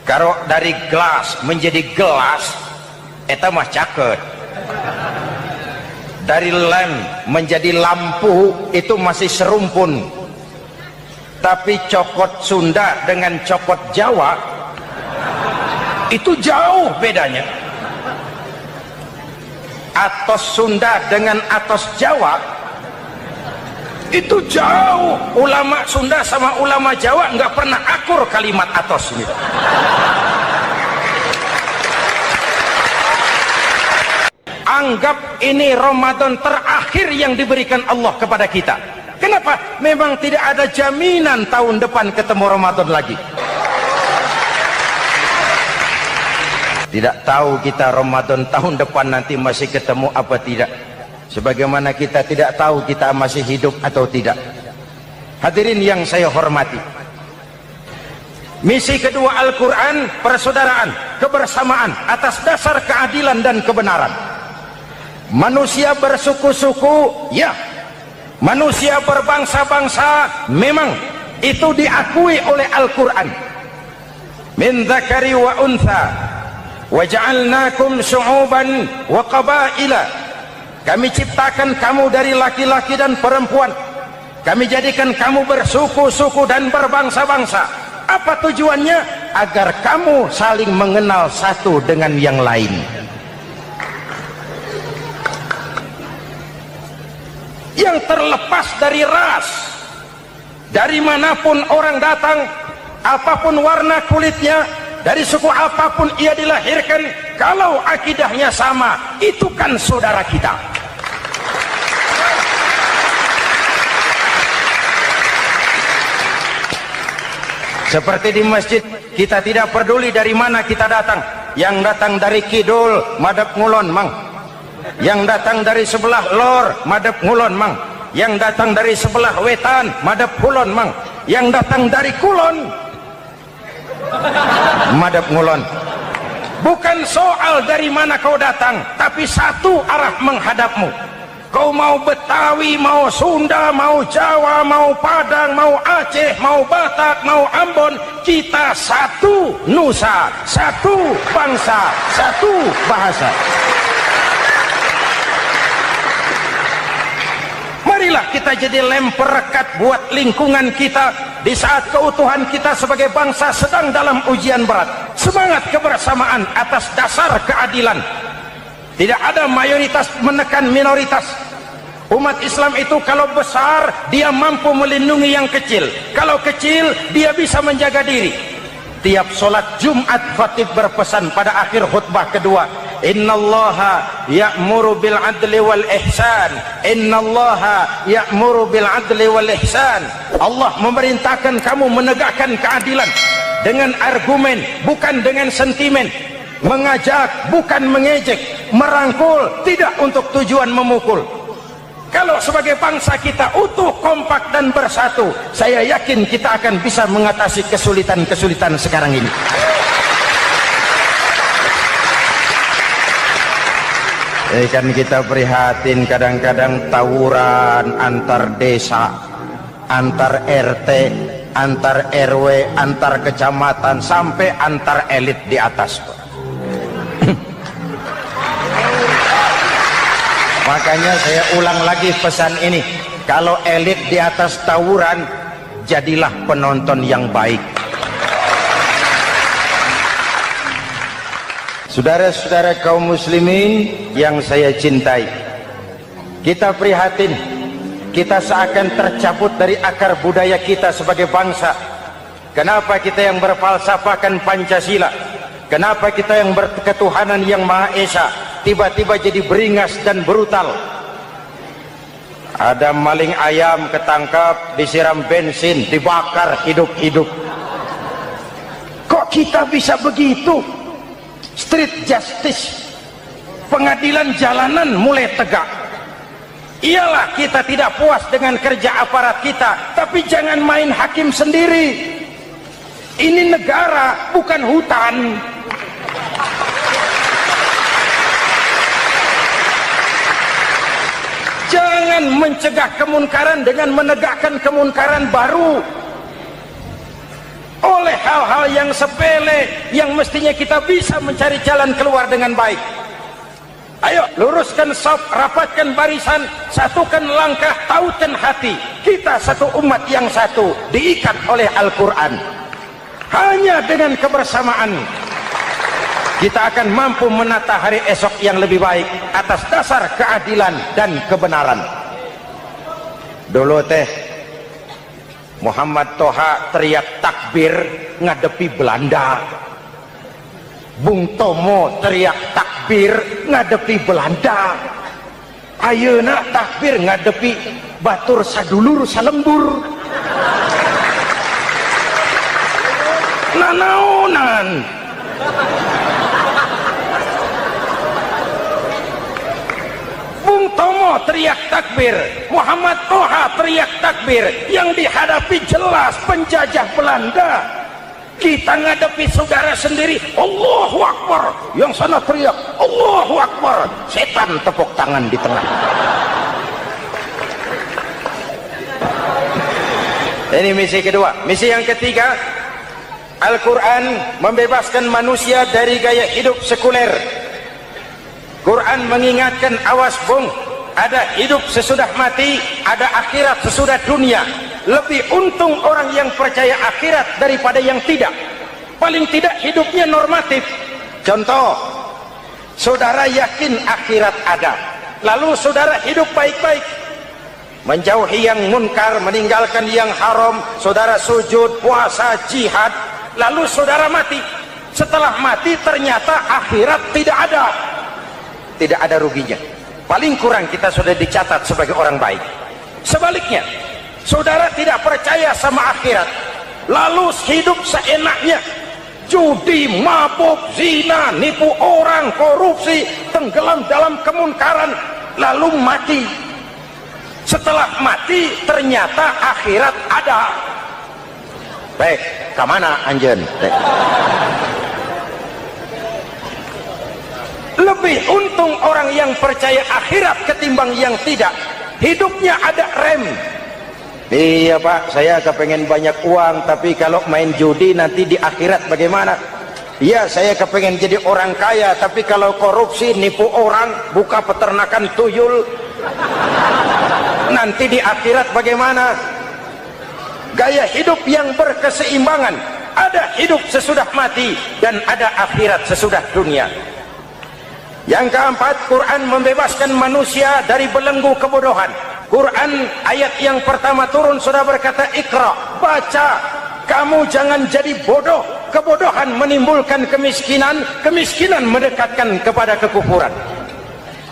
Kalau dari gelas menjadi gelas, eta mah caket. Dari lem menjadi lampu, itu masih serumpun. Tapi cokot Sunda dengan cokot Jawa, itu jauh bedanya. Atos Sunda dengan atos Jawa, itu jauh. Ulama Sunda sama ulama Jawa nggak pernah akur kalimat atos ini. Anggap ini Ramadan terakhir yang diberikan Allah kepada kita. Kenapa? Memang tidak ada jaminan tahun depan ketemu Ramadan lagi. Tidak tahu kita Ramadan tahun depan nanti masih ketemu apa tidak. Sebagaimana kita tidak tahu kita masih hidup atau tidak. Hadirin yang saya hormati, misi kedua Al-Quran, persaudaraan, kebersamaan atas dasar keadilan dan kebenaran. Manusia bersuku-suku, ya. Manusia berbangsa-bangsa, memang itu diakui oleh Al-Quran. Min dzakari wa untha wa ja'alnakum syu'uban wa qabaila. Kami ciptakan kamu dari laki-laki dan perempuan. Kami jadikan kamu bersuku-suku dan berbangsa-bangsa. Apa tujuannya? Agar kamu saling mengenal satu dengan yang lain. Yang terlepas dari ras, dari manapun orang datang, apapun warna kulitnya, dari suku apapun ia dilahirkan, kalau akidahnya sama, itu kan saudara kita. Seperti di masjid, kita tidak peduli dari mana kita datang. Yang datang dari kidul, madep ngulon mang. Yang datang dari sebelah lor, madep ngulon mang. Yang datang dari sebelah wetan, madep kulon mang. Yang datang dari kulon, madep ngulon. Bukan soal dari mana kau datang, tapi satu arah menghadapmu. Kau mau Betawi, mau Sunda, mau Jawa, mau Padang, mau Aceh, mau Batak, mau Ambon, kita satu nusa, satu bangsa, satu bahasa. Marilah kita jadi lem perekat buat lingkungan kita di saat keutuhan kita sebagai bangsa sedang dalam ujian berat. Semangat kebersamaan atas dasar keadilan. Tidak ada mayoritas menekan minoritas. Umat Islam itu kalau besar, dia mampu melindungi yang kecil. Kalau kecil, dia bisa menjaga diri. Tiap sholat Jumat, khatib berpesan pada akhir khutbah kedua, innallaha ya'muru bil adli wal ihsan. Innallaha ya'muru bil adli wal ihsan. Allah memerintahkan kamu menegakkan keadilan dengan argumen, bukan dengan sentimen. Mengajak, bukan mengejek. Merangkul, tidak untuk tujuan memukul. Kalau sebagai bangsa kita utuh, kompak dan bersatu, saya yakin kita akan bisa mengatasi kesulitan-kesulitan sekarang ini. Kan kita prihatin kadang-kadang tawuran antar desa, antar RT, antar RW, antar kecamatan, sampai antar elit di atas. Makanya saya ulang lagi pesan ini, kalau elit di atas tawuran, jadilah penonton yang baik. Saudara-saudara kaum muslimin yang saya cintai, kita prihatin, kita seakan tercabut dari akar budaya kita sebagai bangsa. Kenapa kita yang berfalsafahkan Pancasila, kenapa kita yang berketuhanan yang Maha Esa tiba-tiba jadi beringas dan brutal? Ada maling ayam ketangkap, disiram bensin, dibakar hidup-hidup. Kok kita bisa begitu? Street justice, pengadilan jalanan mulai tegak. Iyalah kita tidak puas dengan kerja aparat kita, tapi jangan main hakim sendiri. Ini negara, bukan hutan. Jangan mencegah kemunkaran dengan menegakkan kemunkaran baru. Oleh hal-hal yang sepele yang mestinya kita bisa mencari jalan keluar dengan baik. Ayo luruskan shaf, rapatkan barisan, satukan langkah, tautkan hati. Kita satu umat yang satu, diikat oleh Al-Quran. Hanya dengan kebersamaan kita akan mampu menata hari esok yang lebih baik atas dasar keadilan dan kebenaran. Dulu teh Muhammad Toha teriak takbir ngadepi Belanda. Bung Tomo teriak takbir ngadepi Belanda. Ayeuna takbir ngadepi batur sadulur salembur. Nanaonan. Bung Tomo teriak takbir, Muhammad Toha teriak takbir, yang dihadapi jelas penjajah Belanda. Kita ngadepi saudara sendiri, Allahu Akbar, yang sana teriak Allahu Akbar, setan tepuk tangan di tengah. Ini misi kedua. Misi yang ketiga, Al-Quran membebaskan manusia dari gaya hidup sekuler. Quran mengingatkan, awas bung, ada hidup sesudah mati, ada akhirat sesudah dunia. Lebih untung orang yang percaya akhirat daripada yang tidak. Paling tidak hidupnya normatif. Contoh, saudara yakin akhirat ada, lalu saudara hidup baik-baik, menjauhi yang munkar, meninggalkan yang haram, saudara sujud, puasa, jihad, lalu saudara mati. Setelah mati ternyata akhirat tidak ada. Tidak ada ruginya. Paling kurang kita sudah dicatat sebagai orang baik. Sebaliknya, saudara tidak percaya sama akhirat, lalu hidup seenaknya, judi, mabuk, zina, nipu orang, korupsi, tenggelam dalam kemunkaran, lalu mati. Setelah mati ternyata akhirat ada. Baik, kemana anjen? Lebih untung orang yang percaya akhirat ketimbang yang tidak. Hidupnya ada rem. Iya pak, saya kepengen banyak uang, tapi kalau main judi nanti di akhirat bagaimana? Iya, saya kepengen jadi orang kaya, tapi kalau korupsi, nipu orang, buka peternakan tuyul, nanti di akhirat bagaimana? Gaya hidup yang berkeseimbangan. Ada hidup sesudah mati dan ada akhirat sesudah dunia. Yang keempat, Quran membebaskan manusia dari belenggu kebodohan. Quran ayat yang pertama turun sudah berkata, Iqra, baca, kamu jangan jadi bodoh. Kebodohan menimbulkan kemiskinan, kemiskinan mendekatkan kepada kekufuran.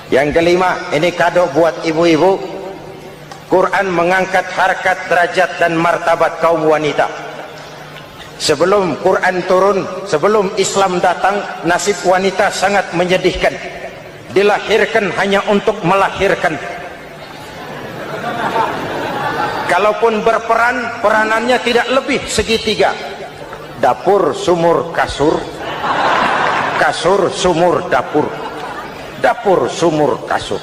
Yang kelima, ini kado buat ibu-ibu, Quran mengangkat harkat, derajat dan martabat kaum wanita. Sebelum Quran turun, sebelum Islam datang, nasib wanita sangat menyedihkan. Dilahirkan hanya untuk melahirkan. Kalaupun berperan, peranannya tidak lebih segitiga. Dapur, sumur, kasur. Kasur, sumur, dapur. Dapur, sumur, kasur.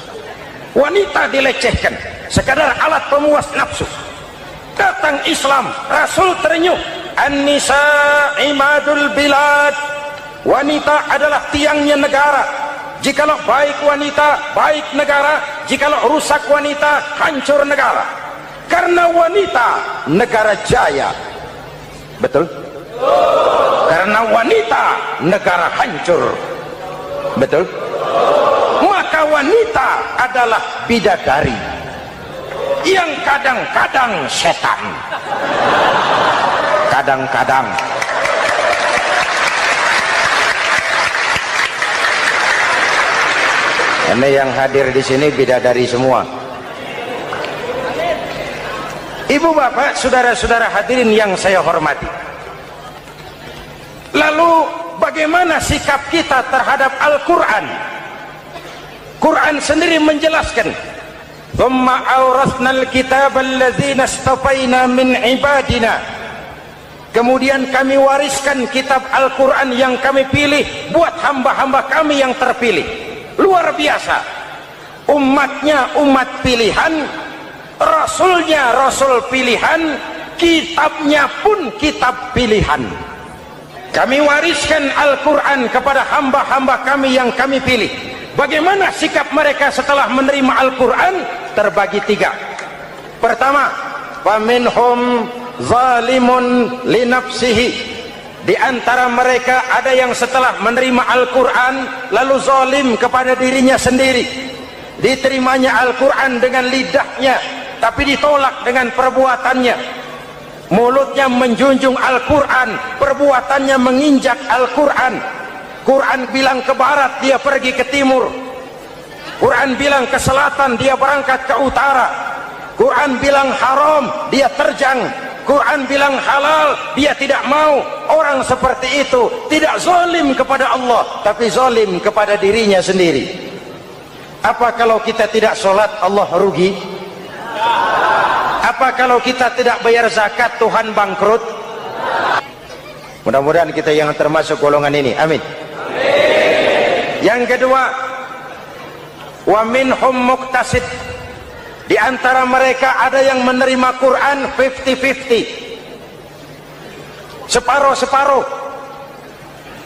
Wanita dilecehkan, sekadar alat pemuas nafsu. Datang Islam, Rasul terenyuh. An-nisa imadul bilad. Wanita adalah tiangnya negara. Jikalau baik wanita, baik negara. Jikalau rusak wanita, hancur negara. Karena wanita, negara jaya. Betul? Karena wanita, negara hancur. Betul? Maka wanita adalah bidadari yang kadang-kadang setan. Kadang-kadang. Ini yang hadir di sini bidadari semua. Ibu bapak, saudara-saudara hadirin yang saya hormati. Lalu bagaimana sikap kita terhadap Al-Quran? Quran sendiri menjelaskan, "Tsumma awrasnal kitaba alladzina istafaina min ibadina." Kemudian kami wariskan kitab Al-Quran yang kami pilih buat hamba-hamba kami yang terpilih. Luar biasa. Umatnya umat pilihan, Rasulnya Rasul pilihan, kitabnya pun kitab pilihan. Kami wariskan Al-Quran kepada hamba-hamba kami yang kami pilih. Bagaimana sikap mereka setelah menerima Al-Quran? Terbagi tiga. Pertama, faminhum zalimun li nafsihi. Di antara mereka ada yang setelah menerima Al-Quran lalu zalim kepada dirinya sendiri. Diterimanya Al-Quran dengan lidahnya, tapi ditolak dengan perbuatannya. Mulutnya menjunjung Al-Quran, perbuatannya menginjak Al-Quran. Quran bilang ke barat, dia pergi ke timur. Quran bilang ke selatan, dia berangkat ke utara. Quran bilang haram, dia terjang. Quran bilang halal, dia tidak mau. Orang seperti itu tidak zalim kepada Allah, tapi zalim kepada dirinya sendiri. Apa kalau kita tidak sholat, Allah rugi? Apa kalau kita tidak bayar zakat, Tuhan bangkrut? Mudah-mudahan kita yang termasuk golongan ini. Amin. Yang kedua, wa minhum muqtasid. Di antara mereka ada yang menerima Quran 50-50. Separuh-separuh.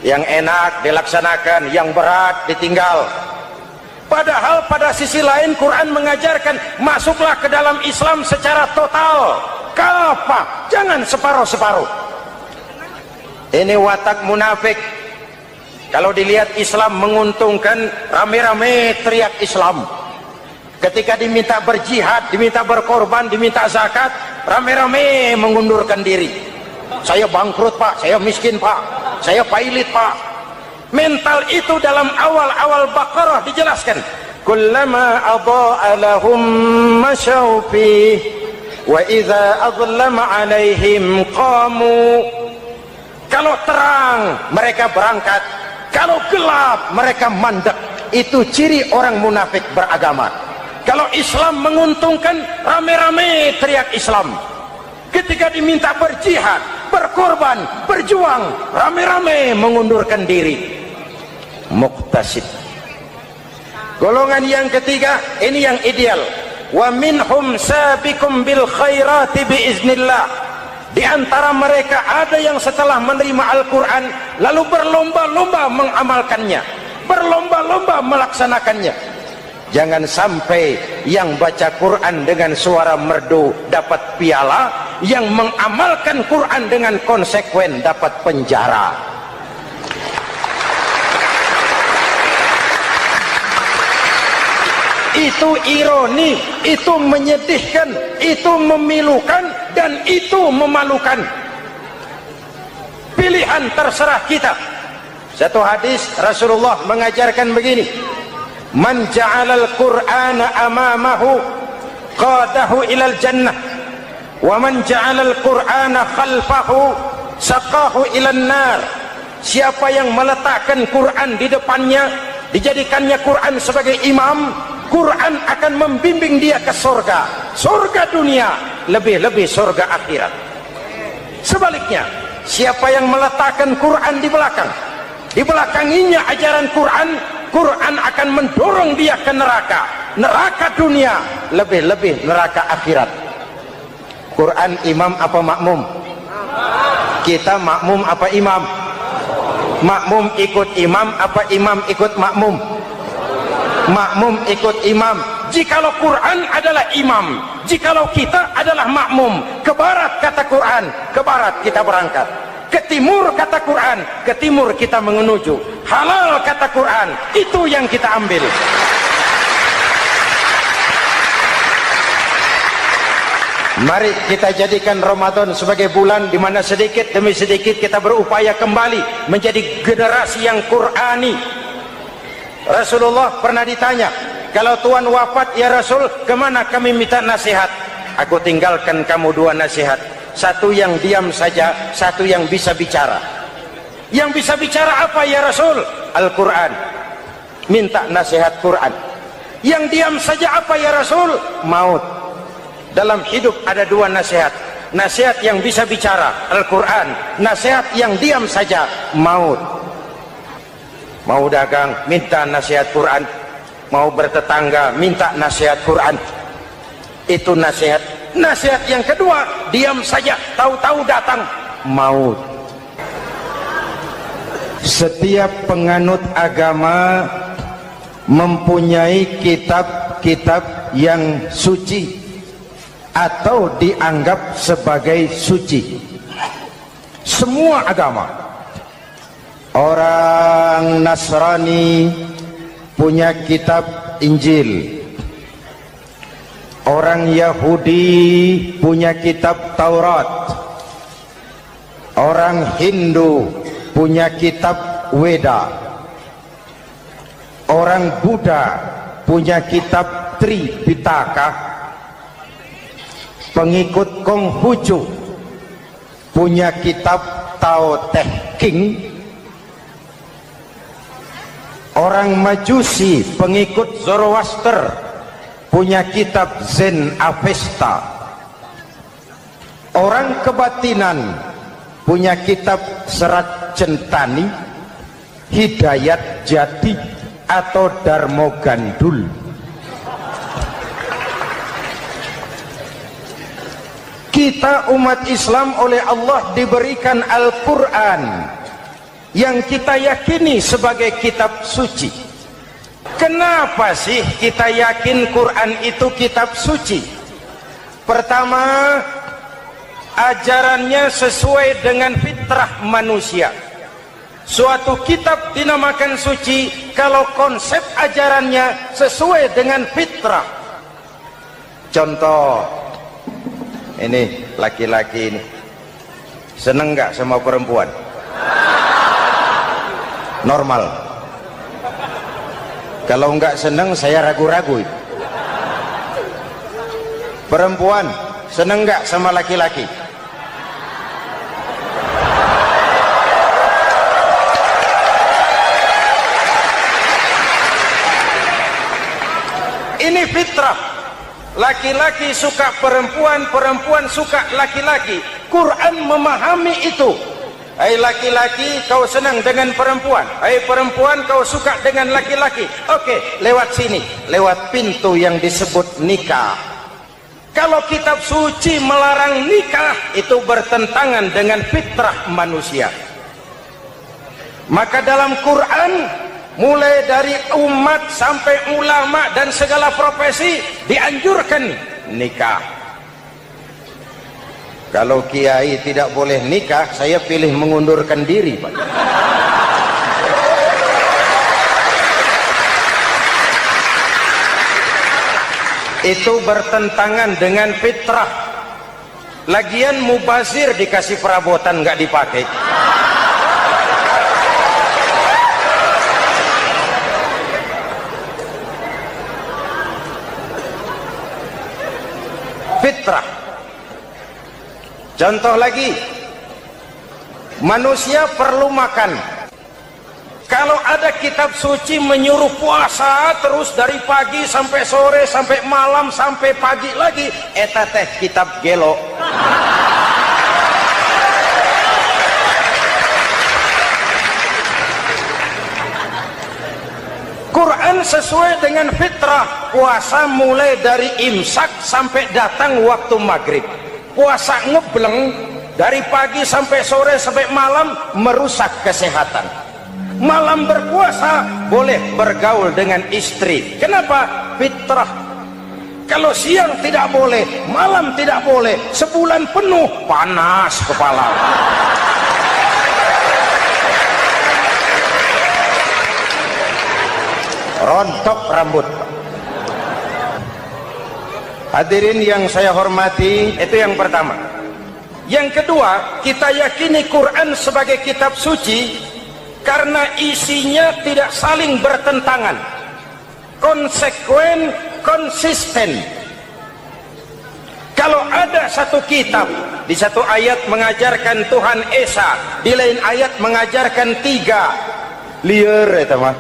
Yang enak dilaksanakan, yang berat ditinggal. Padahal pada sisi lain Quran mengajarkan masuklah ke dalam Islam secara total, kafah, jangan separuh-separuh. Ini watak munafik. Kalau dilihat Islam menguntungkan, rame-rame teriak Islam. Ketika diminta berjihad, diminta berkorban, diminta zakat, rame-rame mengundurkan diri. Saya bangkrut pak, saya miskin pak, saya pailit pak. Mental itu dalam awal-awal Baqarah dijelaskan. Kullama adha'a lahum masyaw fih wa idza adlama 'alaihim qamu. Kalau terang mereka berangkat, kalau gelap mereka mandek. Itu ciri orang munafik beragama. Kalau Islam menguntungkan, rame-rame teriak Islam. Ketika diminta berjihad, berkorban, berjuang, rame-rame mengundurkan diri. Muqtasid. Golongan yang ketiga, ini yang ideal. Wa minhum sabiqum bil khairati biiznillah. Di antara mereka ada yang setelah menerima Al-Quran lalu berlomba-lomba mengamalkannya, berlomba-lomba melaksanakannya. Jangan sampai yang baca Quran dengan suara merdu dapat piala, yang mengamalkan Quran dengan konsekuen dapat penjara. Itu ironi, itu menyedihkan, itu memilukan, dan itu memalukan. Pilihan terserah kita. Satu hadis Rasulullah mengajarkan begini: man ja'alal Qur'ana amamahu qadahu ilal jannah, wa man ja'alal Qur'ana khalfahu saqahu ilan nar. Siapa yang meletakkan Quran di depannya, dijadikannya Quran sebagai imam, Quran akan membimbing dia ke surga, surga dunia, lebih-lebih surga akhirat. Sebaliknya, siapa yang meletakkan Quran di belakang, dibelakanginya ajaran Quran, Quran akan mendorong dia ke neraka, neraka dunia, lebih-lebih neraka akhirat. Quran imam apa makmum? Kita makmum apa imam? Makmum ikut imam apa imam ikut makmum? Makmum ikut imam. Jikalau Quran adalah imam, jikalau kita adalah makmum. Ke barat kata Quran, ke barat kita berangkat. Ke timur kata Quran, ke timur kita menuju. Halal kata Quran, itu yang kita ambil. Mari kita jadikan Ramadan sebagai bulan di mana sedikit demi sedikit kita berupaya kembali menjadi generasi yang Qurani. Rasulullah pernah ditanya, kalau Tuhan wafat ya Rasul, kemana kami minta nasihat? Aku tinggalkan kamu dua nasihat. Satu yang diam saja, satu yang bisa bicara. Yang bisa bicara apa ya Rasul? Al-Quran. Minta nasihat Quran. Yang diam saja apa ya Rasul? Maut. Dalam hidup ada dua nasihat. Nasihat yang bisa bicara, Al-Quran. Nasihat yang diam saja, maut. Mau dagang, minta nasihat Quran. Mau bertetangga, minta nasihat Quran. Itu nasihat. Nasihat yang kedua, diam saja, tahu-tahu datang maut. setiap penganut agama mempunyai kitab-kitab yang suci atau dianggap sebagai suci. Semua agama. Orang Nasrani punya kitab Injil, orang Yahudi punya kitab Taurat, orang Hindu punya kitab Weda, orang Buddha punya kitab Tripitaka, pengikut Konghucu punya kitab Tao Te Ching, orang Majusi pengikut Zoroaster punya kitab Zen Avesta, orang kebatinan punya kitab Serat Centani, Hidayat Jati atau Darmo Gandul. Kita umat Islam oleh Allah diberikan Al-Quran yang kita yakini sebagai kitab suci. Kenapa sih kita yakin Quran itu kitab suci? Pertama, ajarannya sesuai dengan fitrah manusia. Suatu kitab dinamakan suci kalau konsep ajarannya sesuai dengan fitrah. Contoh, ini laki-laki ini seneng nggak sama perempuan? Normal. Kalau nggak seneng saya ragu-ragu. Perempuan seneng nggak sama laki-laki? Ini fitrah. Laki-laki suka perempuan, perempuan suka laki-laki. Quran memahami itu. Hai laki-laki, kau senang dengan perempuan. Hai perempuan, kau suka dengan laki-laki. Oke, lewat sini, lewat pintu yang disebut nikah. Kalau kitab suci melarang nikah, itu bertentangan dengan fitrah manusia. Maka dalam Quran, mulai dari umat sampai ulama dan segala profesi dianjurkan nikah. Kalau kiai tidak boleh nikah, saya pilih mengundurkan diri, Pak. Itu bertentangan dengan fitrah. Lagian mubazir dikasih perabotan nggak dipakai. Fitrah. Contoh lagi, manusia perlu makan. Kalau ada kitab suci menyuruh puasa terus dari pagi sampai sore sampai malam sampai pagi lagi, eta teh kitab gelo. Quran sesuai dengan fitrah. Puasa mulai dari imsak sampai datang waktu maghrib. Puasa ngebleng dari pagi sampai sore sampai malam merusak kesehatan. Malam berpuasa boleh bergaul dengan istri. Kenapa? Fitrah. Kalau siang tidak boleh, malam tidak boleh, sebulan penuh panas kepala. Rontok rambut. Hadirin yang saya hormati, itu yang pertama. Yang kedua, kita yakini Quran sebagai kitab suci karena isinya tidak saling bertentangan, konsekuen, konsisten. Kalau ada satu kitab, di satu ayat mengajarkan Tuhan Esa, di lain ayat mengajarkan tiga, liar ya teman.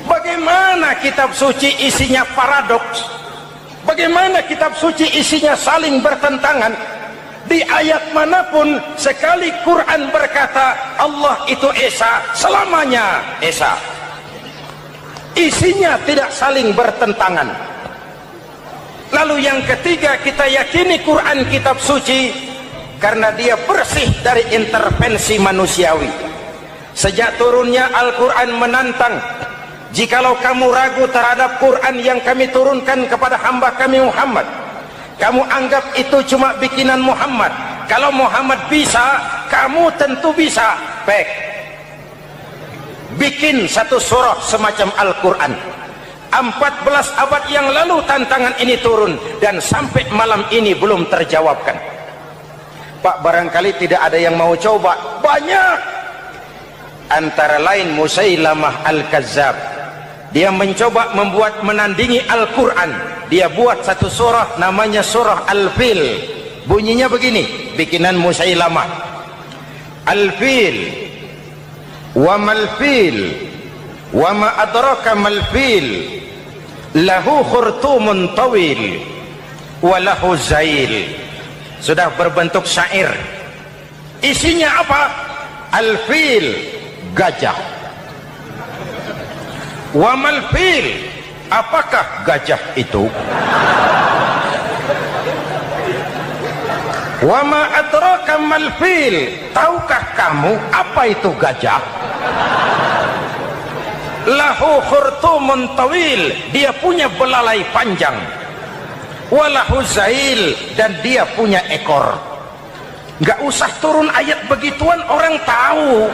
Bagaimana kitab suci isinya paradoks? Bagaimana kitab suci isinya saling bertentangan? Di ayat manapun sekali Quran berkata Allah itu Esa, selamanya Esa. Isinya tidak saling bertentangan. Lalu yang ketiga, kita yakini Quran kitab suci karena dia bersih dari intervensi manusiawi. Sejak turunnya Al-Quran menantang, jikalau kamu ragu terhadap Quran yang kami turunkan kepada hamba kami Muhammad, kamu anggap itu cuma bikinan Muhammad. Kalau Muhammad bisa, kamu tentu bisa. Baik, bikin satu surah semacam Al-Quran. 14 abad yang lalu tantangan ini turun, dan sampai malam ini belum terjawabkan. Pak, barangkali tidak ada yang mau coba. Banyak. Antara lain Musailamah Al-Kazzab, dia mencoba membuat menandingi Al-Quran. Dia buat satu surah namanya surah Al-Fil. Bunyinya begini, bikinan Musailamah. Al-Fil, wa mal-fil, wa ma adraka mal-fil, lahu khurtumun tawil, wa lahu zail. Sudah berbentuk syair. Isinya apa? Al-Fil, gajah. Wa mal-fil, apakah gajah itu? Wa ma adraka mal-fil, tahukah kamu apa itu gajah? Lahu khurtumun tawil, dia punya belalai panjang. Walahu zail, dan dia punya ekor. Nggak usah turun ayat begituan, orang tahu.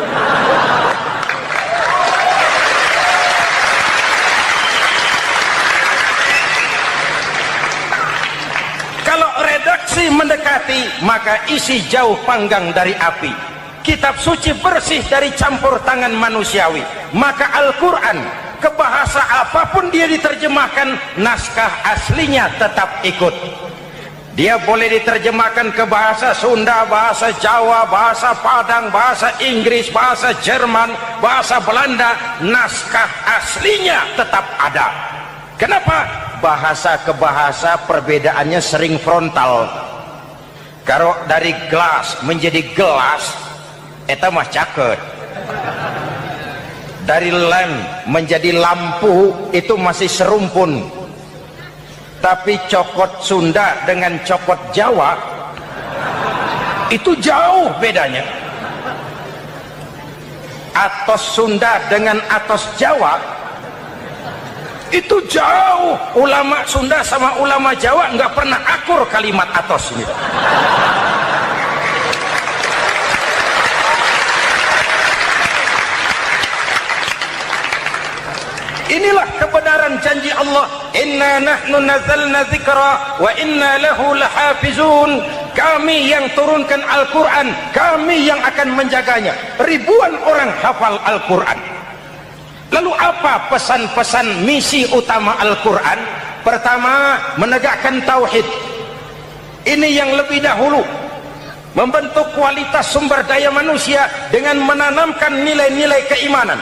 Kalau redaksi mendekati, maka isi jauh panggang dari api. Kitab suci bersih dari campur tangan manusiawi. Maka Al-Quran, ke bahasa apapun dia diterjemahkan, naskah aslinya tetap ikut. Dia boleh diterjemahkan ke bahasa Sunda, bahasa Jawa, bahasa Padang, bahasa Inggris, bahasa Jerman, bahasa Belanda, naskah aslinya tetap ada. Kenapa? Bahasa ke bahasa perbedaannya sering frontal. Kalau dari gelas menjadi gelas, eta mah caket. Dari lem menjadi lampu, itu masih serumpun. Tapi cokot Sunda dengan cokot Jawa, itu jauh bedanya. Atos Sunda dengan atos Jawa, itu jauh. Ulama Sunda sama ulama Jawa nggak pernah akur kalimat atos ini. Inilah kebenaran janji Allah, inna nahnu nazzalna dzikra wa inna lahu lahafizun. Kami yang turunkan Al-Quran, kami yang akan menjaganya. Ribuan orang hafal Al-Quran. Lalu apa pesan-pesan misi utama Al-Quran? Pertama, menegakkan tauhid. Ini yang lebih dahulu. Membentuk kualitas sumber daya manusia dengan menanamkan nilai-nilai keimanan.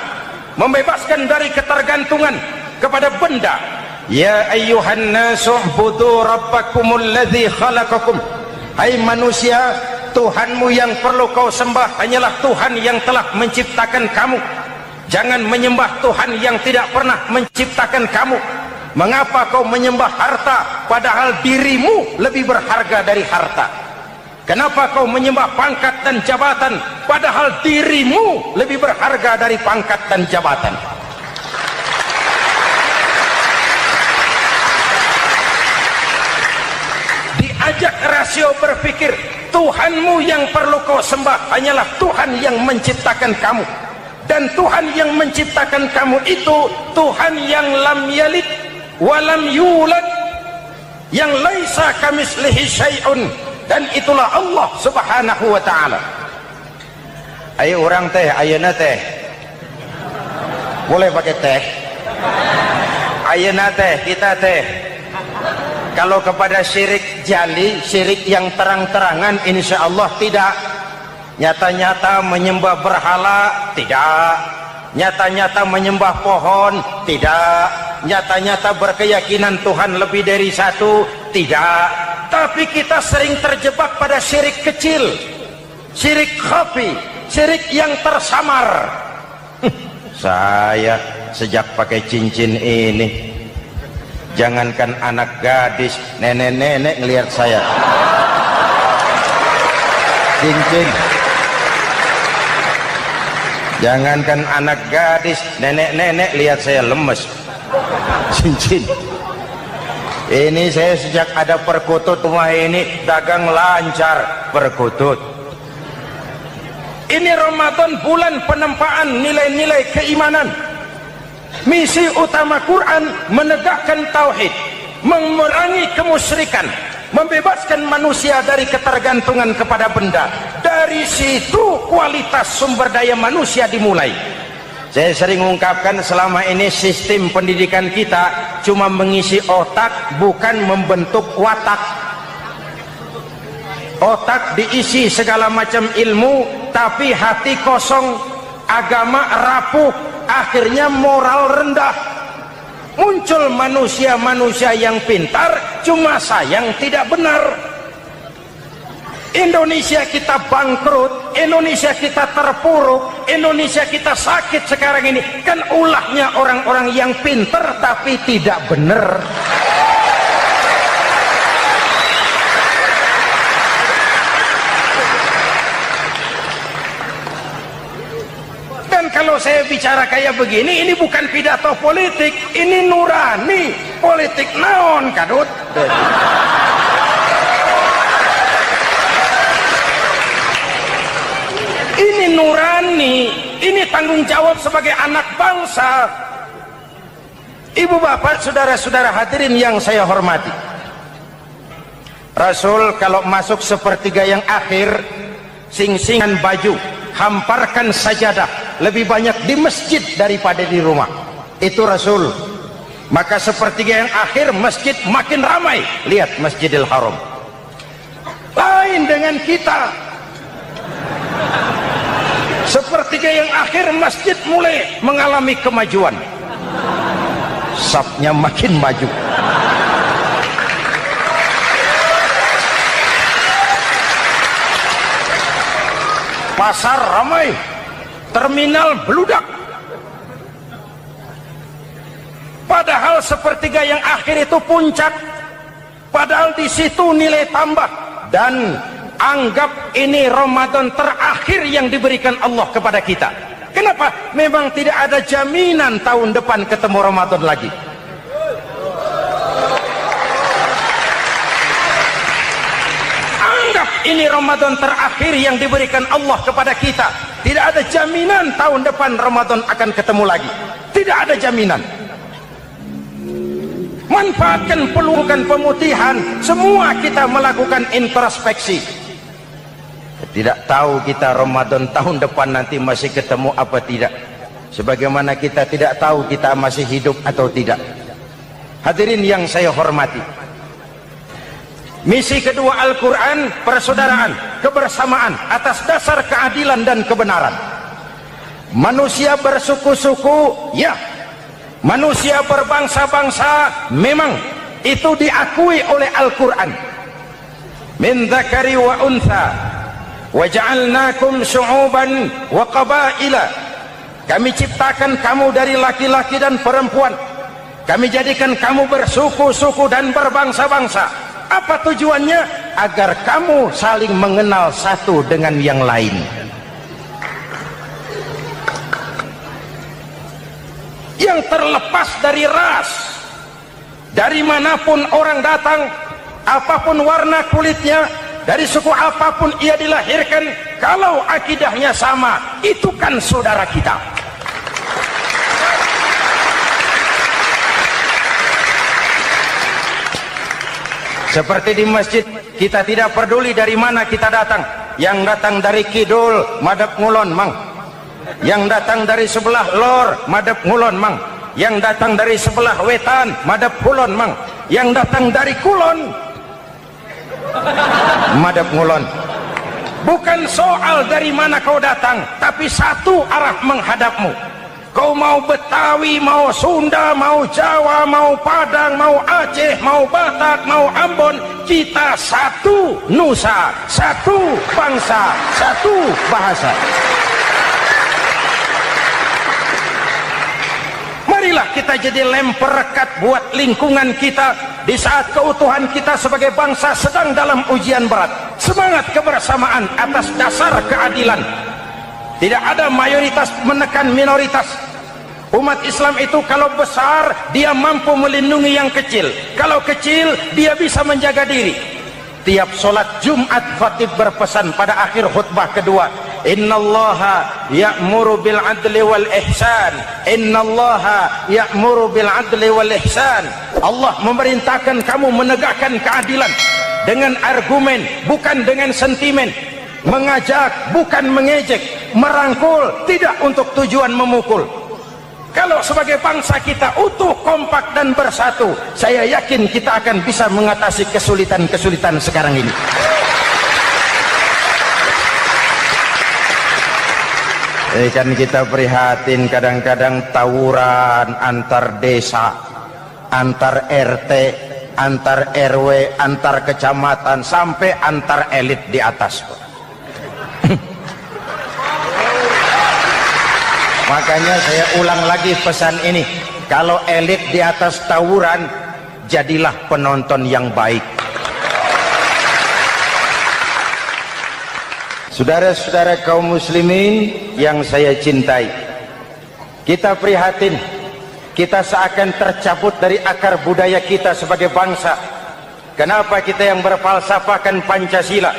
Membebaskan dari ketergantungan kepada benda. Ya ayyuhan nasu ubudu rabbakumul ladzi khalaqakum. Hai manusia, Tuhanmu yang perlu kau sembah hanyalah Tuhan yang telah menciptakan kamu. Jangan menyembah Tuhan yang tidak pernah menciptakan kamu. Mengapa kau menyembah harta padahal dirimu lebih berharga dari harta? Kenapa kau menyembah pangkat dan jabatan padahal dirimu lebih berharga dari pangkat dan jabatan? Diajak rasio berpikir, Tuhanmu yang perlu kau sembah hanyalah Tuhan yang menciptakan kamu. Dan Tuhan yang menciptakan kamu itu Tuhan yang lam yalid wa lam yulad, yang laisa kamislihi syai'un. Dan itulah Allah subhanahu wa ta'ala. Ayo orang teh, ayeuna teh boleh pakai teh. Ayeuna teh, kita teh, kalau kepada syirik jali, syirik yang terang-terangan, insya Allah tidak. Nyata-nyata menyembah berhala, tidak. Nyata-nyata menyembah pohon, tidak. Nyata-nyata berkeyakinan Tuhan lebih dari satu, tidak. Tapi kita sering terjebak pada syirik kecil, syirik khafi, syirik yang tersamar. Saya sejak pakai cincin ini, jangankan anak gadis, nenek-nenek ngelihat saya. cincin. Jangankan anak gadis, nenek-nenek lihat saya lemes. Cincin. Ini saya sejak ada perkutut rumah ini dagang lancar perkutut. Ini Ramadan bulan penempaan nilai-nilai keimanan. Misi utama Quran menegakkan tauhid, memerangi kemusyrikan, membebaskan manusia dari ketergantungan kepada benda. Dari situ kualitas sumber daya manusia dimulai. Saya sering mengungkapkan selama ini sistem pendidikan kita cuma mengisi otak, bukan membentuk watak. Otak diisi segala macam ilmu, tapi hati kosong, agama rapuh, akhirnya moral rendah. Muncul manusia-manusia yang pintar, cuma sayang tidak benar. Indonesia kita bangkrut, Indonesia kita terpuruk, Indonesia kita sakit sekarang ini kan ulahnya orang-orang yang pintar tapi tidak benar. Dan kalau saya bicara kayak begini, ini bukan pidato politik, ini nurani. Politik naon kadut. Ini nurani, ini tanggung jawab sebagai anak bangsa. Ibu bapak, saudara-saudara hadirin yang saya hormati, Rasul kalau masuk sepertiga yang akhir, sing-singan baju, hamparkan sajadah, lebih banyak di masjid daripada di rumah. Itu Rasul. Maka sepertiga yang akhir masjid makin ramai. Lihat Masjidil Haram. Lain dengan kita. Sepertiga yang akhir masjid mulai mengalami kemajuan, safnya makin maju. Pasar ramai, terminal beludak. Padahal sepertiga yang akhir itu puncak, padahal di situ nilai tambah. Dan anggap ini Ramadan terakhir yang diberikan Allah kepada kita. Kenapa? Memang tidak ada jaminan tahun depan ketemu Ramadan lagi. Anggap ini Ramadan terakhir yang diberikan Allah kepada kita. Tidak ada jaminan tahun depan Ramadan akan ketemu lagi. Tidak ada jaminan. Manfaatkan pelukan pemutihan. Semua kita melakukan introspeksi. Tidak tahu kita Ramadan tahun depan nanti masih ketemu apa tidak. Sebagaimana kita tidak tahu kita masih hidup atau tidak. Hadirin yang saya hormati, misi kedua Al-Quran, persaudaraan, kebersamaan atas dasar keadilan dan kebenaran. Manusia bersuku-suku, ya. Manusia berbangsa-bangsa, memang itu diakui oleh Al-Quran. Min dzakari wa untha waja'alnakum syu'uban wa qabaila. Kami ciptakan kamu dari laki-laki dan perempuan. Kami jadikan kamu bersuku-suku dan berbangsa-bangsa. Apa tujuannya? Agar kamu saling mengenal satu dengan yang lain. Yang terlepas dari ras, dari manapun orang datang, apapun warna kulitnya, dari suku apapun ia dilahirkan, kalau akidahnya sama, itu kan saudara kita. Seperti di masjid, kita tidak peduli dari mana kita datang. Yang datang dari kidul, madhab ngulon mang. Yang datang dari sebelah lor, madhab ngulon mang. Yang datang dari sebelah wetan, madhab kulon mang. Yang datang dari kulon, madhab ngulon. Bukan soal dari mana kau datang, tapi satu arah menghadapmu. Kau mau Betawi, mau Sunda, mau Jawa, mau Padang, mau Aceh, mau Batak, mau Ambon, kita satu nusa, satu bangsa, satu bahasa. Marilah kita jadi lem perekat buat lingkungan kita di saat keutuhan kita sebagai bangsa sedang dalam ujian berat. semangat kebersamaan atas dasar keadilan. Tidak ada mayoritas menekan minoritas. Umat Islam itu kalau besar dia mampu melindungi yang kecil, kalau kecil dia bisa menjaga diri. Tiap solat Jumat khatib berpesan pada akhir khutbah kedua, innallaha ya'muru bil adli wal ihsan, innallaha ya'muru bil adli wal ihsan. Allah memerintahkan kamu menegakkan keadilan dengan argumen, bukan dengan sentimen, mengajak bukan mengejek, merangkul tidak untuk tujuan memukul. Kalau sebagai bangsa kita utuh, kompak dan bersatu, saya yakin kita akan bisa mengatasi kesulitan-kesulitan sekarang ini. Kan kita prihatin kadang-kadang tawuran antar desa, antar RT, antar RW, antar kecamatan, sampai antar elit di atas. Makanya saya ulang lagi pesan ini, kalau elit di atas tawuran, jadilah penonton yang baik. Saudara-saudara kaum muslimin yang saya cintai, kita prihatin, kita seakan tercabut dari akar budaya kita sebagai bangsa. Kenapa kita yang berfalsafahkan Pancasila,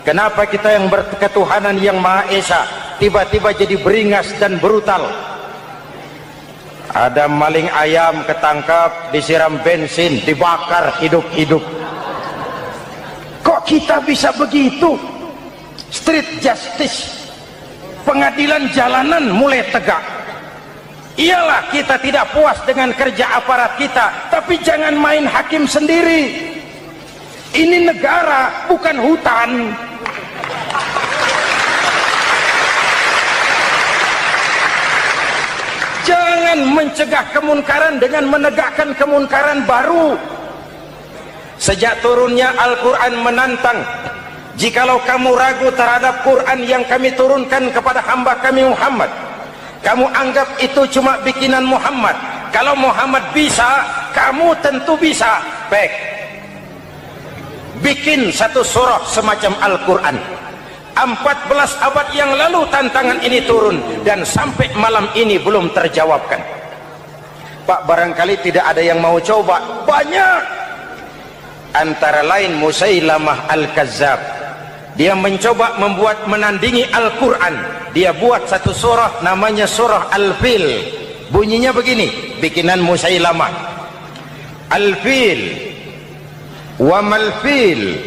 kenapa kita yang berketuhanan yang Maha Esa tiba-tiba jadi beringas dan brutal? Ada maling ayam ketangkap, disiram bensin, dibakar hidup-hidup. Kok kita bisa begitu? Street justice, pengadilan jalanan mulai tegak. Iyalah kita tidak puas dengan kerja aparat kita, tapi jangan main hakim sendiri. Ini negara, bukan hutan. Jangan mencegah kemunkaran dengan menegakkan kemunkaran baru. Sejak turunnya Al-Quran menantang, jikalau kamu ragu terhadap Quran yang kami turunkan kepada hamba kami Muhammad, kamu anggap itu cuma bikinan Muhammad. Kalau Muhammad bisa, kamu tentu bisa. Baik, bikin satu surah semacam Al-Quran. 14 abad yang lalu tantangan ini turun, dan sampai malam ini belum terjawabkan. Pak, barangkali tidak ada yang mau coba. Banyak. Antara lain Musailamah Al-Kazzab, dia mencoba membuat menandingi Al-Quran. Dia buat satu surah namanya surah Al-Fil. Bunyinya begini, bikinan Musailamah. Al-Fil, wa mal-fil,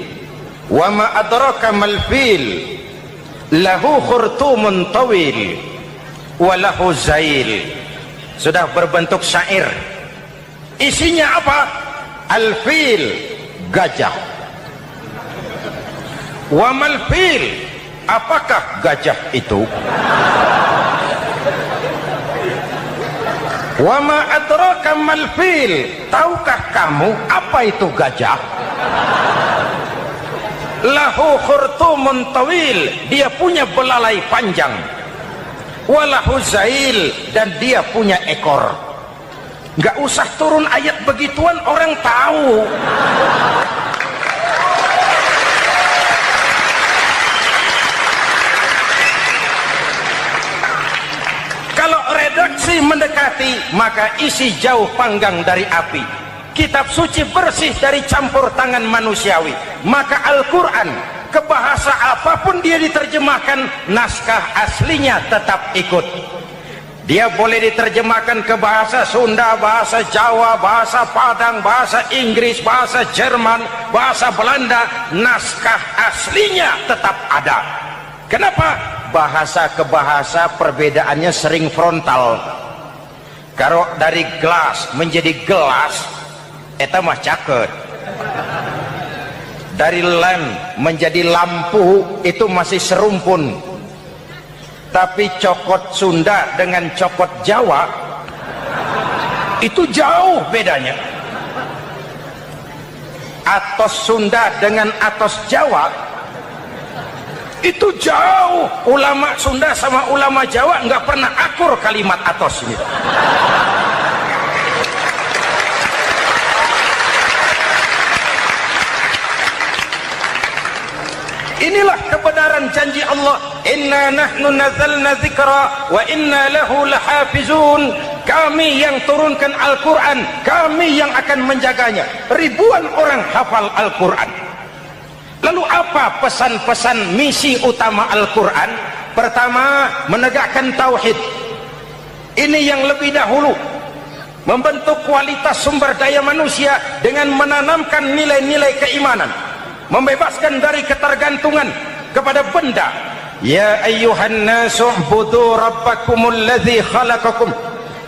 wa ma adraka mal-fil, lahu khurtumun tawil, wa lahu zail. Sudah berbentuk syair. Isinya apa? Al-Fil, gajah. Wa mal-fil, apakah gajah itu? Wa ma adraka mal-fil, tahukah kamu apa itu gajah? Lahu khurtumun tawil, dia punya belalai panjang. Wa lahu zail, dan dia punya ekor. Nggak usah turun ayat begituan, orang tahu. Kalau redaksi mendekati, maka isi jauh panggang dari api. Kitab suci bersih dari campur tangan manusiawi. Maka Al-Quran, ke bahasa apapun dia diterjemahkan, naskah aslinya tetap ikut. Dia boleh diterjemahkan ke bahasa Sunda, bahasa Jawa, bahasa Padang, bahasa Inggris, bahasa Jerman, bahasa Belanda, naskah aslinya tetap ada. Kenapa? Bahasa ke bahasa perbedaannya sering frontal. Kalau dari gelas menjadi gelas, eta mah caket. Dari lem menjadi lampu, itu masih serumpun. Tapi cokot Sunda dengan cokot Jawa, itu jauh bedanya. Atos Sunda dengan atos Jawa, itu jauh. Ulama Sunda sama ulama Jawa nggak pernah akur kalimat atos ini. Inilah kebenaran janji Allah, inna nahnu nazzalna dzikra wa inna lahu lahafizun. Kami yang turunkan Al-Quran, kami yang akan menjaganya. Ribuan orang hafal Al-Quran. Lalu apa pesan-pesan misi utama Al-Quran? Pertama, menegakkan tauhid. Ini yang lebih dahulu. Membentuk kualitas sumber daya manusia dengan menanamkan nilai-nilai keimanan, membebaskan dari ketergantungan kepada benda. Ya ayyuhan nasu ubudu rabbakumul ladzi khalaqakum.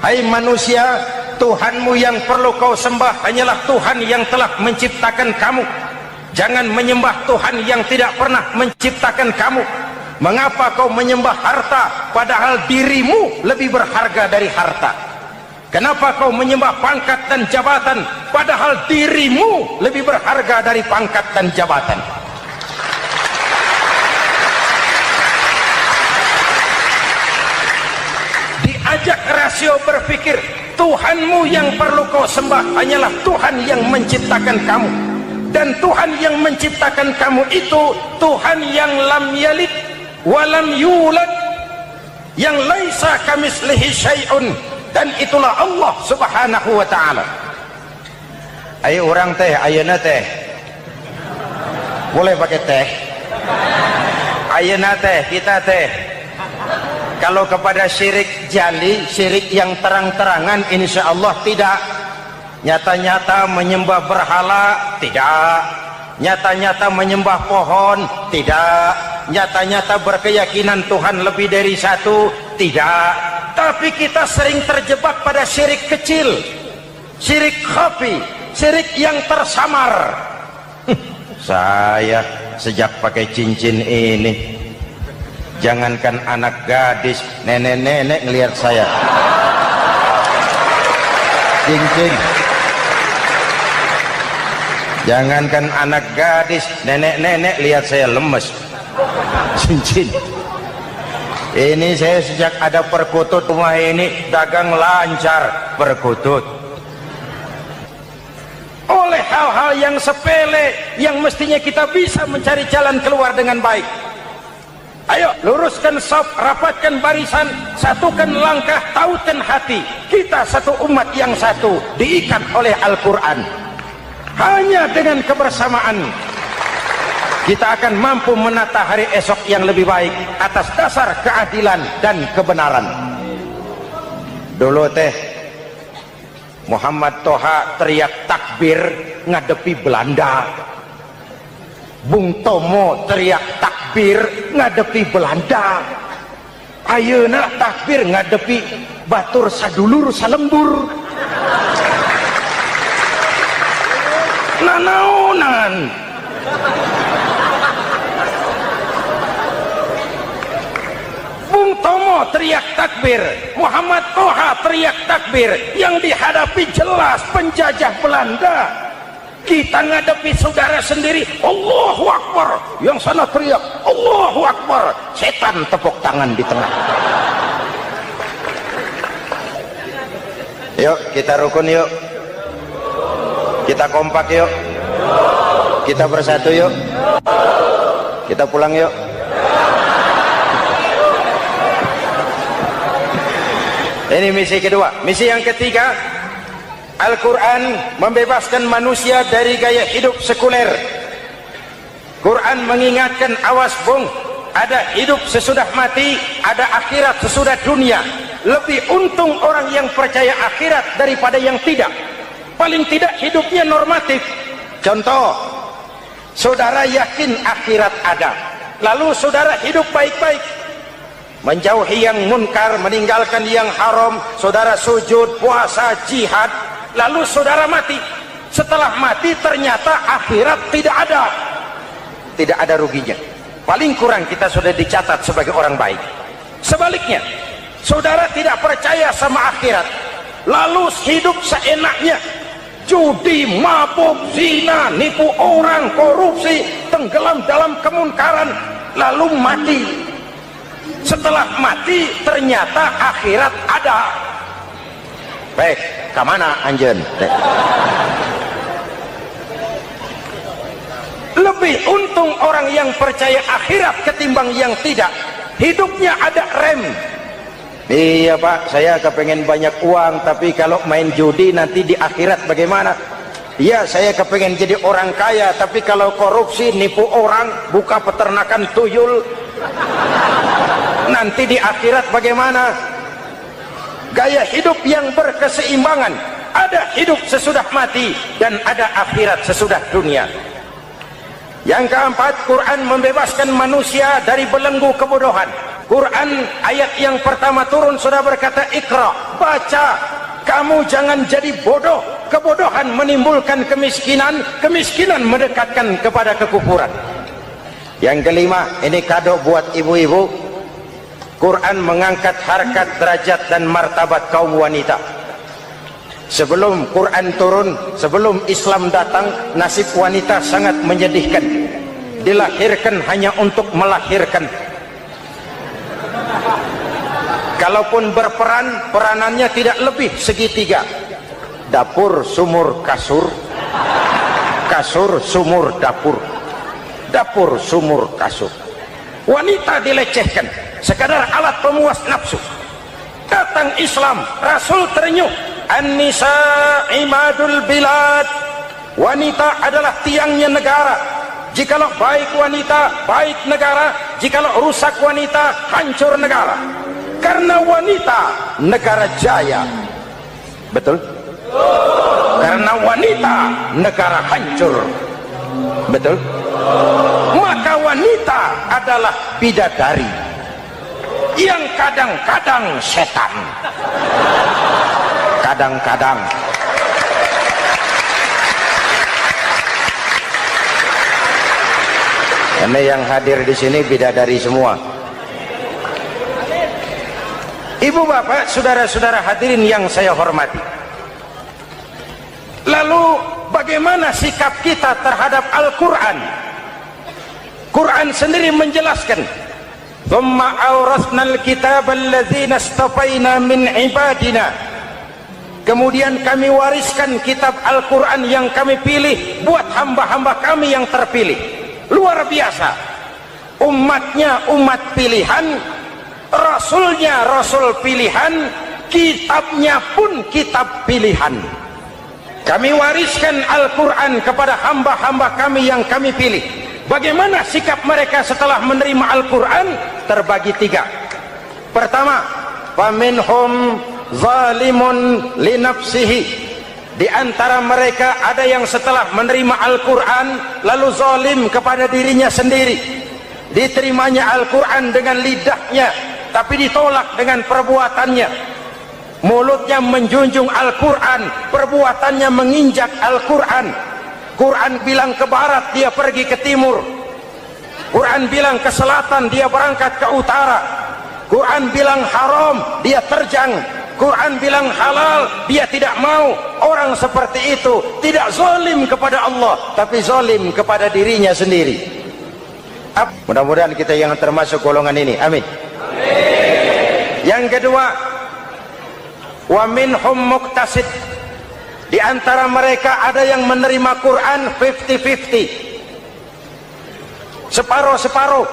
Hai manusia, Tuhanmu yang perlu kau sembah hanyalah Tuhan yang telah menciptakan kamu. Jangan menyembah Tuhan yang tidak pernah menciptakan kamu. Mengapa kau menyembah harta padahal dirimu lebih berharga dari harta? Kenapa kau menyembah pangkat dan jabatan padahal dirimu lebih berharga dari pangkat dan jabatan? Diajak rasio berpikir, Tuhanmu yang perlu kau sembah hanyalah Tuhan yang menciptakan kamu. Dan Tuhan yang menciptakan kamu itu Tuhan yang lam yalid walam yulad, yang laisa kamislihi syai'un, dan itulah Allah subhanahu wa ta'ala. Ayo orang teh, ayeuna teh boleh pakai teh, ayeuna teh kita teh kalau kepada syirik jali, syirik yang terang-terangan, insya Allah tidak. Nyata-nyata menyembah berhala, tidak. Nyata-nyata menyembah pohon, tidak. Nyata-nyata berkeyakinan Tuhan lebih dari satu, tidak. Tapi kita sering terjebak pada syirik kecil, syirik khafi, syirik yang tersamar. Saya sejak pakai cincin ini, jangankan anak gadis, nenek-nenek ngelihat saya cincin. Jangankan anak gadis, nenek-nenek lihat saya lemes cincin. Ini saya sejak ada perkutut rumah ini dagang lancar perkutut. Oleh hal-hal yang sepele yang mestinya kita bisa mencari jalan keluar dengan baik. Ayo luruskan saf, rapatkan barisan, satukan langkah, tautan hati. Kita satu umat yang satu, diikat oleh Al-Quran. Hanya dengan kebersamaan kita akan mampu menata hari esok yang lebih baik atas dasar keadilan dan kebenaran. Dulu teh Muhammad Toha teriak takbir ngadepi Belanda. Bung Tomo teriak takbir ngadepi Belanda. Ayeuna takbir ngadepi batur sadulur salembur. Nanaunan Bung Tomo teriak takbir, Muhammad Toha teriak takbir, yang dihadapi jelas penjajah Belanda. Kita ngadepi saudara sendiri, Allahu Akbar, yang sana teriak Allahu Akbar, setan tepuk tangan di tengah. Yuk kita rukun, yuk kita kompak, yuk kita bersatu, yuk kita pulang, yuk. Ini misi kedua. Misi yang ketiga, Al-Quran membebaskan manusia dari gaya hidup sekuler. Quran mengingatkan, awas bung, ada hidup sesudah mati, ada akhirat sesudah dunia. Lebih untung orang yang percaya akhirat daripada yang tidak. Paling tidak hidupnya normatif. Contoh, saudara yakin akhirat ada, lalu saudara hidup baik-baik, menjauhi yang munkar, meninggalkan yang haram, saudara sujud, puasa, jihad, lalu saudara mati. Setelah mati ternyata akhirat tidak ada ruginya. Paling kurang kita sudah dicatat sebagai orang baik. Sebaliknya, saudara tidak percaya sama akhirat, lalu hidup seenaknya, judi, mabuk, zina, nipu orang, korupsi, tenggelam dalam kemunkaran, lalu mati. Setelah mati ternyata akhirat ada. Baik, kemana anjen? Lebih untung orang yang percaya akhirat ketimbang yang tidak. Hidupnya ada rem. Iya Pak, saya kepengen banyak uang, tapi kalau main judi nanti di akhirat bagaimana? Iya, saya kepengen jadi orang kaya, tapi kalau korupsi, nipu orang, buka peternakan tuyul, nanti di akhirat bagaimana? Gaya hidup yang berkeseimbangan. Ada hidup sesudah mati dan ada akhirat sesudah dunia. Yang keempat, Quran membebaskan manusia dari belenggu kebodohan. Quran ayat yang pertama turun sudah berkata, Iqra, baca, kamu jangan jadi bodoh. Kebodohan menimbulkan kemiskinan, kemiskinan mendekatkan kepada kekufuran. Yang kelima, ini kado buat ibu-ibu. Quran mengangkat harkat, derajat dan martabat kaum wanita. Sebelum Quran turun, sebelum Islam datang, nasib wanita sangat menyedihkan. Dilahirkan hanya untuk melahirkan. Kalaupun berperan, peranannya tidak lebih segitiga. Dapur, sumur, kasur. Kasur, sumur, dapur. Dapur, sumur, kasur. Wanita dilecehkan, sekadar alat pemuas nafsu. Datang Islam, Rasul terenyuh. An-nisa imadul bilad. Wanita adalah tiangnya negara. Jikalau baik wanita, baik negara. Jikalau rusak wanita, hancur negara. Karena wanita, negara jaya. Betul? Karena wanita, negara hancur. Betul? Maka wanita adalah bidadari yang kadang-kadang setan. Kadang-kadang. Karena yang hadir di sini bidadari semua. Ibu bapak, saudara-saudara hadirin yang saya hormati. Lalu bagaimana sikap kita terhadap Al-Quran? Quran sendiri menjelaskan, "Tsumma awrasnal kitaba alladzina istafaina min ibadina." Kemudian kami wariskan kitab Al-Quran yang kami pilih buat hamba-hamba kami yang terpilih. Luar biasa. Umatnya umat pilihan, Rasulnya Rasul pilihan, kitabnya pun kitab pilihan. Kami wariskan Al-Quran kepada hamba-hamba kami yang kami pilih. Bagaimana sikap mereka setelah menerima Al-Quran? Terbagi tiga. Pertama, faminhum zalimun li nafsihi. Di antara mereka ada yang setelah menerima Al-Quran lalu zalim kepada dirinya sendiri. Diterimanya Al-Quran dengan lidahnya, tapi ditolak dengan perbuatannya. Mulutnya menjunjung Al-Quran, perbuatannya menginjak Al-Quran. Quran bilang ke barat, dia pergi ke timur. Quran bilang ke selatan, dia berangkat ke utara. Quran bilang haram, dia terjang. Quran bilang halal, dia tidak mau. Orang seperti itu tidak zalim kepada Allah, tapi zalim kepada dirinya sendiri. Mudah-mudahan kita yang termasuk golongan ini. Amin. Yang kedua, wa minhum muqtasid. Di antara mereka ada yang menerima Quran 50-50. Separuh-separuh.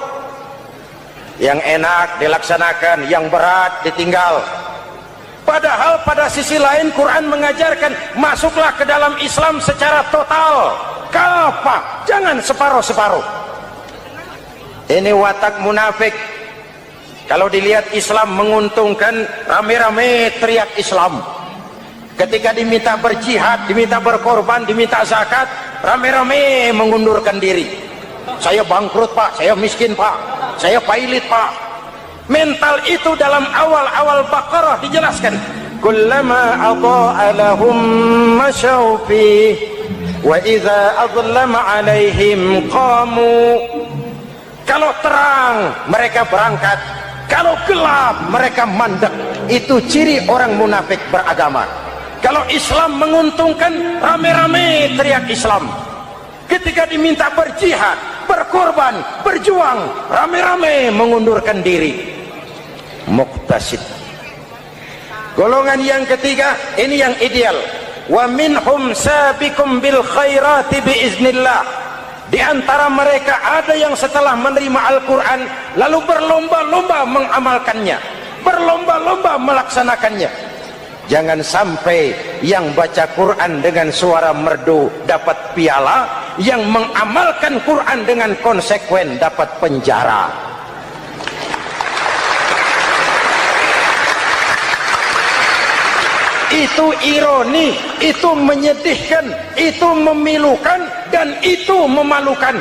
Yang enak dilaksanakan, yang berat ditinggal. Padahal pada sisi lain Quran mengajarkan masuklah ke dalam Islam secara total. Kafah, jangan separuh-separuh. Ini watak munafik. Kalau dilihat Islam menguntungkan, rame-rame teriak Islam. Ketika diminta berjihad, diminta berkorban, diminta zakat, rame-rame mengundurkan diri. Saya bangkrut Pak, saya miskin Pak, saya pailit Pak. Mental itu dalam awal-awal Baqarah dijelaskan. Kullama adha'a lahum masyaw fi wa idza adlama alaihim qamu. Kalau terang mereka berangkat, kalau gelap mereka mandek. Itu ciri orang munafik beragama. Kalau Islam menguntungkan, rame-rame teriak Islam. Ketika diminta berjihad, berkorban, berjuang, rame-rame mengundurkan diri. Muqtasid. Golongan yang ketiga, ini yang ideal. Wa minhum sabiqum bil khairati biiznillah. Di antara mereka ada yang setelah menerima Al-Quran lalu berlomba-lomba mengamalkannya, berlomba-lomba melaksanakannya. Jangan sampai yang baca Quran dengan suara merdu dapat piala, yang mengamalkan Quran dengan konsekuen dapat penjara. Itu ironi, itu menyedihkan, itu memilukan, dan itu memalukan.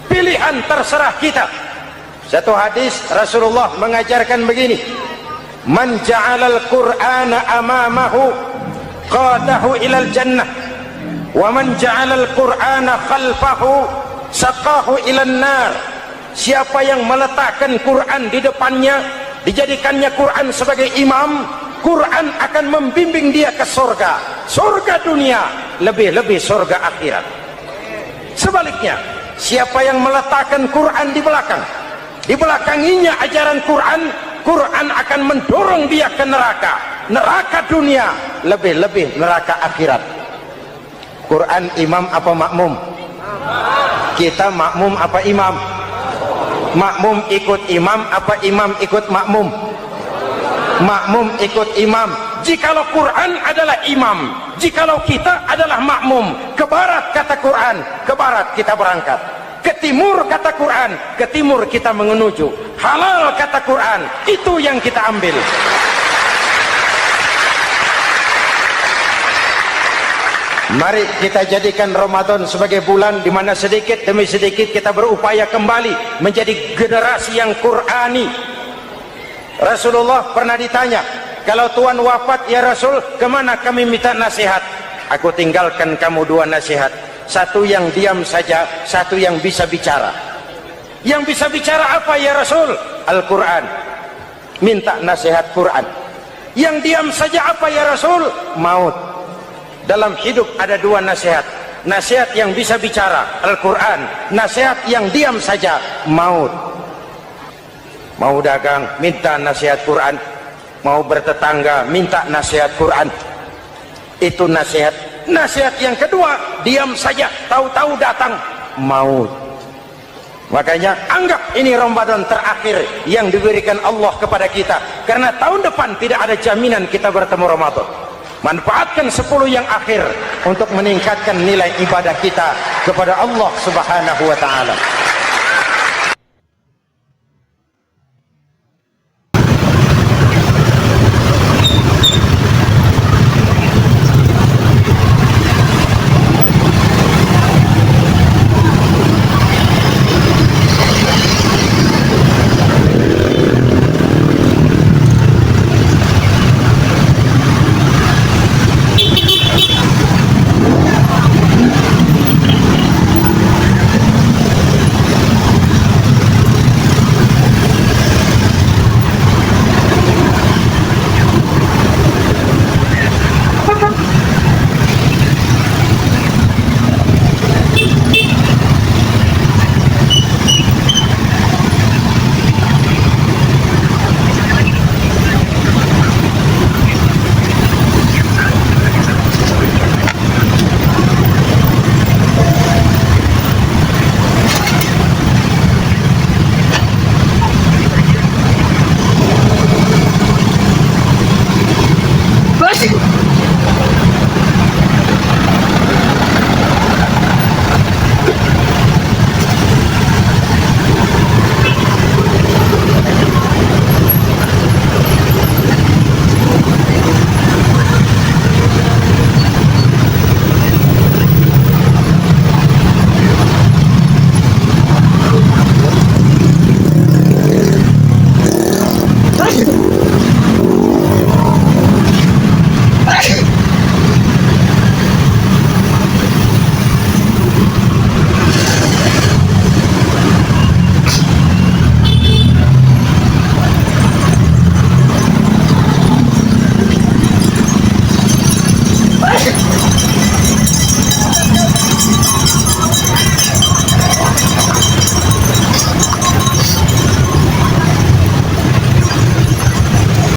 Pilihan terserah kita. Satu hadis Rasulullah mengajarkan begini: man ja'alal Qur'ana amamahu qadahu ilal jannah, wa man ja'alal Qur'ana khalfahu saqahu ilan nar. Siapa yang meletakkan Quran di depannya, dijadikannya Quran sebagai imam, Quran akan membimbing dia ke surga, surga dunia, lebih-lebih surga akhirat. Sebaliknya, siapa yang meletakkan Quran di belakang, dibelakanginya ajaran Quran, Quran akan mendorong dia ke neraka, neraka dunia, lebih-lebih neraka akhirat. Quran imam apa makmum? Kita makmum apa imam? Makmum ikut imam apa imam ikut makmum? Makmum ikut imam. Jikalau Quran adalah imam, jikalau kita adalah makmum, ke barat kata Quran, ke barat kita berangkat. Ke timur kata Quran, ke timur kita menuju. Halal kata Quran, itu yang kita ambil. Mari kita jadikan Ramadan sebagai bulan di mana sedikit demi sedikit kita berupaya kembali menjadi generasi yang Qurani. Rasulullah pernah ditanya, kalau Tuhan wafat ya Rasul, kemana kami minta nasihat? Aku tinggalkan kamu dua nasihat, satu yang diam saja, satu yang bisa bicara. Yang bisa bicara apa ya Rasul? Al-Quran. Minta nasihat Quran. Yang diam saja apa ya Rasul? Maut. Dalam hidup ada dua nasihat, nasihat yang bisa bicara Al-Quran, nasihat yang diam saja maut. Mau dagang, minta nasihat Quran. Mau bertetangga, minta nasihat Quran. Itu nasihat. Nasihat yang kedua, diam saja, tahu-tahu datang maut. Makanya anggap ini Ramadan terakhir yang diberikan Allah kepada kita, karena tahun depan tidak ada jaminan kita bertemu Ramadan. Manfaatkan 10 yang akhir untuk meningkatkan nilai ibadah kita kepada Allah Subhanahu wa ta'ala.